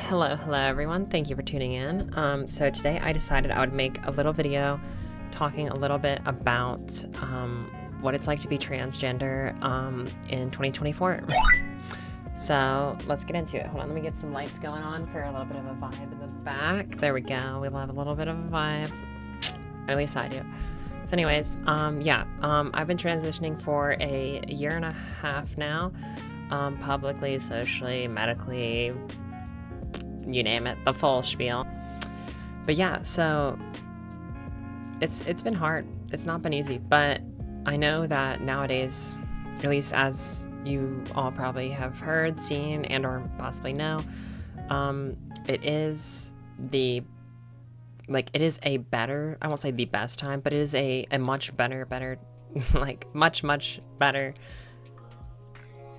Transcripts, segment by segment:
Hello everyone. Thank you for tuning in. So today I decided I would make a little video talking a little bit about what it's like to be transgender in 2024. So let's get into it. Hold on, let me get some lights going on for a little bit of a vibe in the back. There we go. We'll have a little bit of a vibe. At least I do. So anyways, I've been transitioning for a year and a half now, publicly, socially, medically, you name it, the full spiel. But yeah, so it's been hard. It's not been easy, but I know that nowadays, at least as you all probably have heard, seen, and or possibly know, it is a better, I won't say the best time, but it is a much better like much better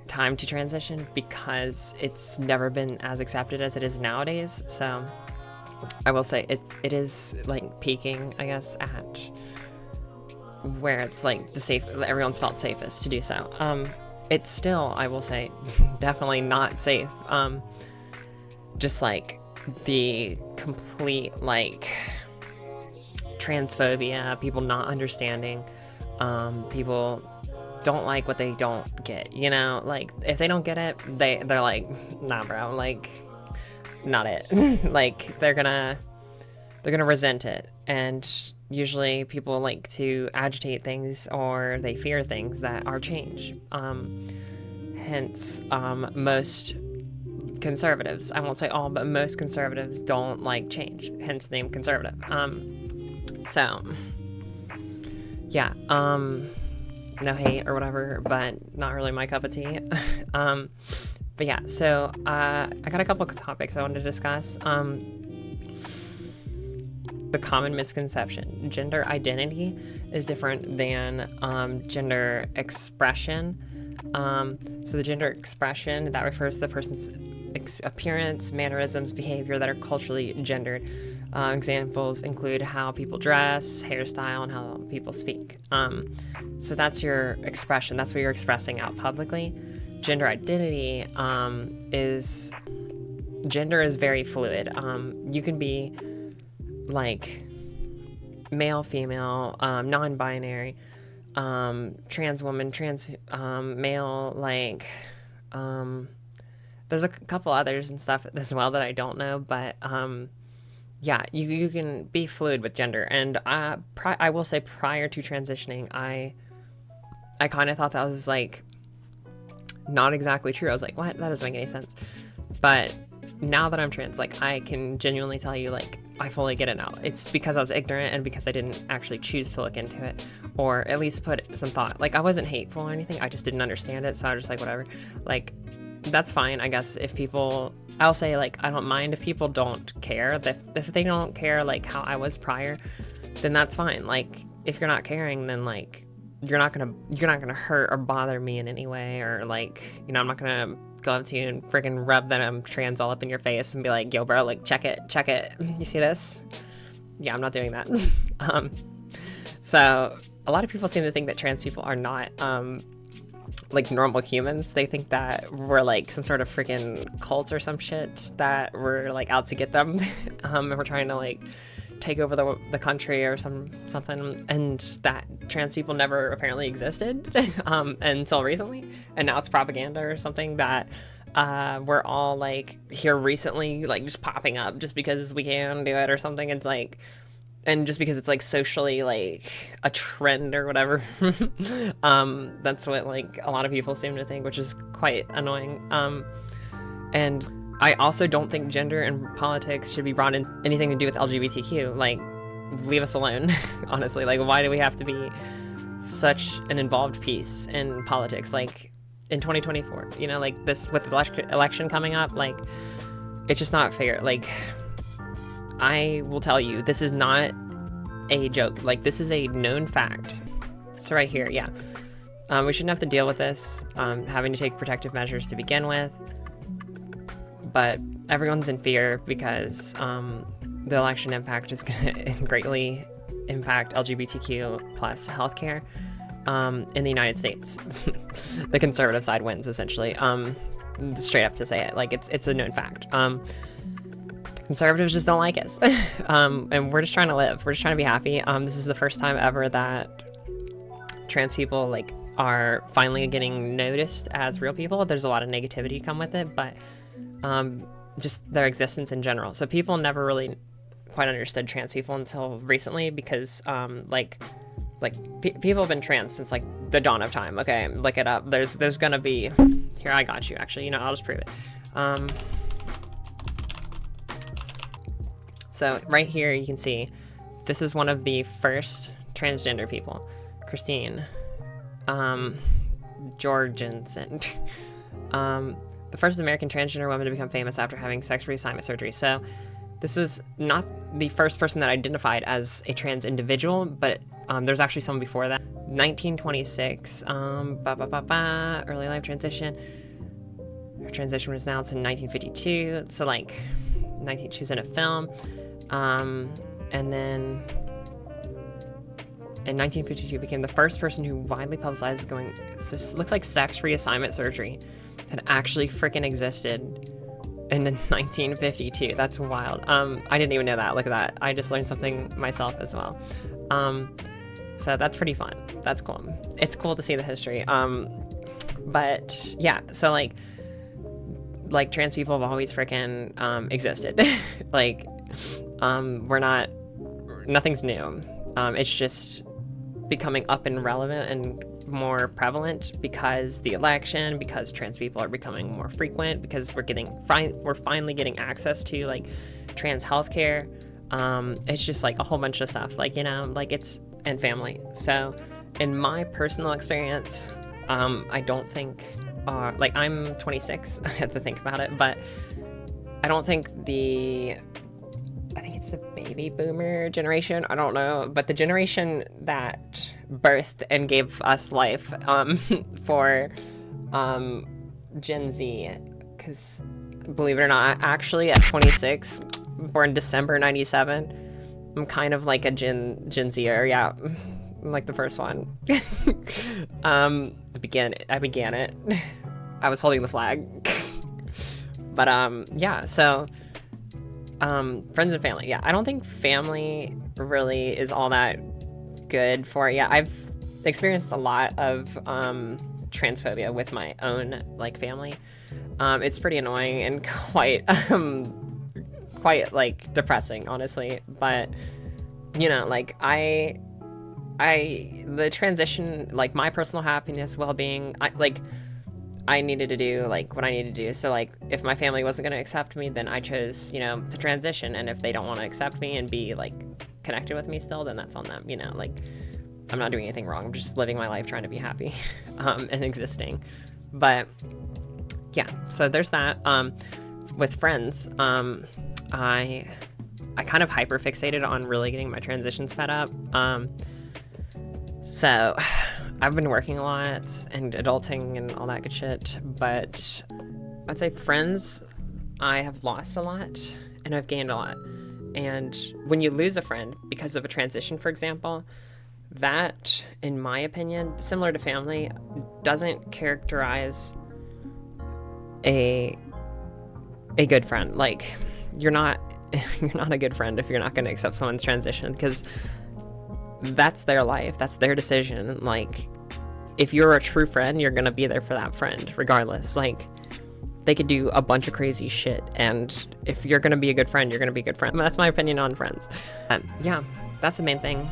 time to transition, because it's never been as accepted as it is nowadays. So I will say it is like peaking, I guess, at where it's like everyone's felt safest to do so. It's still, I will say, definitely not safe. Just like the complete like transphobia, people not understanding, people don't like what they don't get, you know, like if they don't get it, they're like, nah bro, like not it. Like they're gonna resent it, and usually people like to agitate things, or they fear things that are change. Hence most conservatives, I won't say all, but most conservatives don't like change, hence the name conservative. So yeah, no hate or whatever, but not really my cup of tea. But yeah, so I got a couple of topics I wanted to discuss. The common misconception: gender identity is different than gender expression. So the gender expression, that refers to the person's appearance, mannerisms, behavior that are culturally gendered. Examples include how people dress, hairstyle, and how people speak. So that's your expression. That's what you're expressing out publicly. Gender identity is very fluid. You can be like male, female, non-binary, trans woman, trans male, like there's a couple others and stuff as well that I don't know, but yeah, you can be fluid with gender. And I will say, prior to transitioning, I kind of thought that was like not exactly true. I was like, what? That doesn't make any sense. But now that I'm trans, like I can genuinely tell you, like I fully get it now. It's because I was ignorant and because I didn't actually choose to look into it, or at least put some thought. Like I wasn't hateful or anything. I just didn't understand it. So I was just like, whatever. Like that's fine, I guess. If people, I'll say, like, I don't mind if people don't care. If they don't care like how I was prior, then that's fine. Like if you're not caring, then like you're not gonna hurt or bother me in any way, or like, you know, I'm not gonna go up to you and freaking rub that I'm trans all up in your face and be like, yo bro, like check it, you see this? Yeah, I'm not doing that. So a lot of people seem to think that trans people are not like normal humans. They think that we're like some sort of freaking cult or some shit, that we're like out to get them. And we're trying to like take over the country or something, and that trans people never apparently existed until recently, and now it's propaganda or something that we're all like here recently, like just popping up just because we can do it or something. It's like, and just because it's like socially like a trend or whatever. That's what like a lot of people seem to think, which is quite annoying. And I also don't think gender and politics should be brought in anything to do with LGBTQ. Like, leave us alone. Honestly, like why do we have to be such an involved piece in politics? Like in 2024, you know, like this with the election coming up, like it's just not fair. Like I will tell you, this is not a joke. Like this is a known fact. So right here, yeah. We shouldn't have to deal with this, having to take protective measures to begin with. But everyone's in fear because the election impact is going to greatly impact LGBTQ plus healthcare in the United States. The conservative side wins, essentially. Straight up to say it, like it's a known fact. conservatives just don't like us. And we're just trying to live. We're just trying to be happy. This is the first time ever that trans people like are finally getting noticed as real people. There's a lot of negativity come with it, but just their existence in general. So people never really quite understood trans people until recently, because people have been trans since like the dawn of time. Okay, look it up. There's gonna be, here, I got you, actually, you know, I'll just prove it. So right here you can see this is one of the first transgender people, Christine Jorgensen. The first American transgender woman to become famous after having sex reassignment surgery. So this was not the first person that identified as a trans individual, but there's actually someone before that. 1926, early life transition. Her transition was announced in 1952. So like, she was in a film. And then in 1952 became the first person who widely publicized going, this looks like sex reassignment surgery had actually freaking existed in 1952. That's wild. I didn't even know that. Look at that. I just learned something myself as well. So that's pretty fun. That's cool. It's cool to see the history. But yeah, so like trans people have always freaking existed. Like, nothing's new. It's just becoming up and relevant and more prevalent because the election, because trans people are becoming more frequent, because we're finally getting access to like trans healthcare. It's just like a whole bunch of stuff, like, you know, like and family. So in my personal experience, I don't think like, I'm 26. I have to think about it, but I don't think I think it's the baby boomer generation, I don't know, but the generation that birthed and gave us life, for Gen Z, because believe it or not, actually at 26, born December 97, I'm kind of like a Gen Zer. Yeah, I'm like the first one. I began it. I was holding the flag. But yeah, so friends and family. Yeah, I don't think family really is all that good for it. Yeah, I've experienced a lot of transphobia with my own like family. It's pretty annoying and quite like depressing, honestly. But you know, like the transition, like my personal happiness, well-being, I needed to do like what I needed to do. So like, if my family wasn't going to accept me, then I chose, you know, to transition. And if they don't want to accept me and be like connected with me still, then that's on them. You know, like, I'm not doing anything wrong. I'm just living my life, trying to be happy, and existing. But yeah, so there's that. With friends, I kind of hyper fixated on really getting my transition sped up. So I've been working a lot and adulting and all that good shit, but I'd say friends, I have lost a lot and I've gained a lot. And when you lose a friend because of a transition, for example, that, in my opinion, similar to family, doesn't characterize a good friend. Like, you're not a good friend if you're not going to accept someone's transition, because that's their life, that's their decision. Like, if you're a true friend, you're gonna be there for that friend regardless. Like, they could do a bunch of crazy shit, and if you're gonna be a good friend, you're gonna be a good friend. That's my opinion on friends. Yeah, that's the main thing.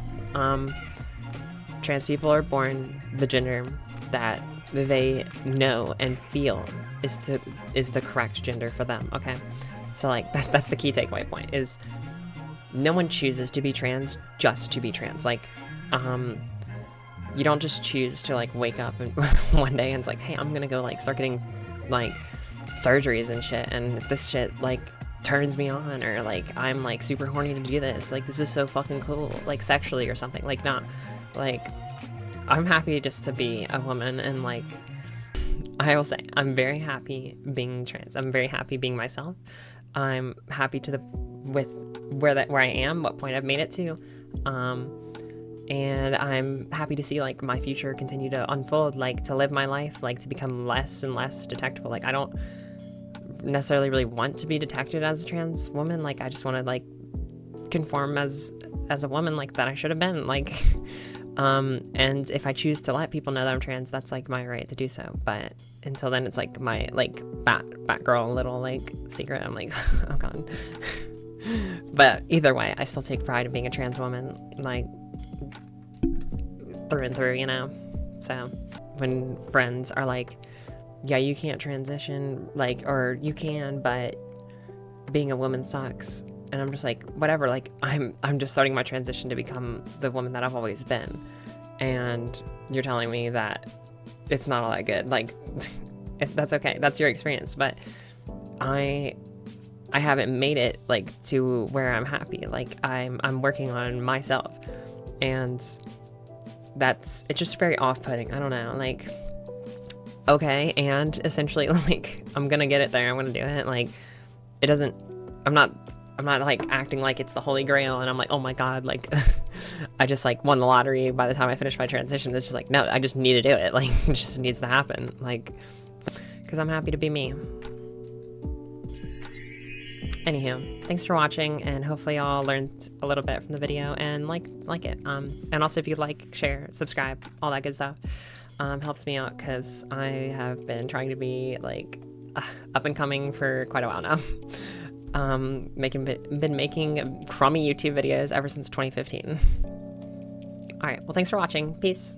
Trans people are born the gender that they know and feel is the correct gender for them. Okay, so like that's the key takeaway point, is no one chooses to be trans just to be trans. Like, you don't just choose to like wake up and one day and it's like, hey, I'm gonna go like start getting like surgeries and shit, and this shit like turns me on, or like I'm like super horny to do this, like this is so fucking cool, like sexually or something. Like, nah, like I'm happy just to be a woman, and like I will say I'm very happy being trans. I'm very happy being myself. I'm happy with where I am, what point I've made it to, and I'm happy to see like my future continue to unfold, like to live my life, like to become less and less detectable. Like, I don't necessarily really want to be detected as a trans woman. Like, I just want to like conform as a woman, like that I should have been, like and if I choose to let people know that I'm trans, that's like my right to do so. But until then, it's like my like Batgirl little like secret. I'm like, oh god. But either way, I still take pride in being a trans woman, like through and through, you know. So when friends are like, yeah, you can't transition, like, or you can, but being a woman sucks, and I'm just like, whatever, like I'm just starting my transition to become the woman that I've always been, and you're telling me that it's not all that good. Like, that's okay, that's your experience, but I haven't made it like to where I'm happy. Like I'm working on myself, and it's just very off-putting. I don't know, like, okay, and essentially like I'm gonna get it there, I'm gonna do it. Like, it doesn't, I'm not like acting like it's the holy grail and I'm like, oh my god, like I just like won the lottery by the time I finish my transition. It's just like, no, I just need to do it. Like, it just needs to happen, like, because I'm happy to be me. Anywho, thanks for watching, and hopefully y'all learned a little bit from the video and like it. And also, if you like, share, subscribe, all that good stuff, helps me out, because I have been trying to be like up and coming for quite a while now. Been making crummy YouTube videos ever since 2015. All right, well, thanks for watching. Peace.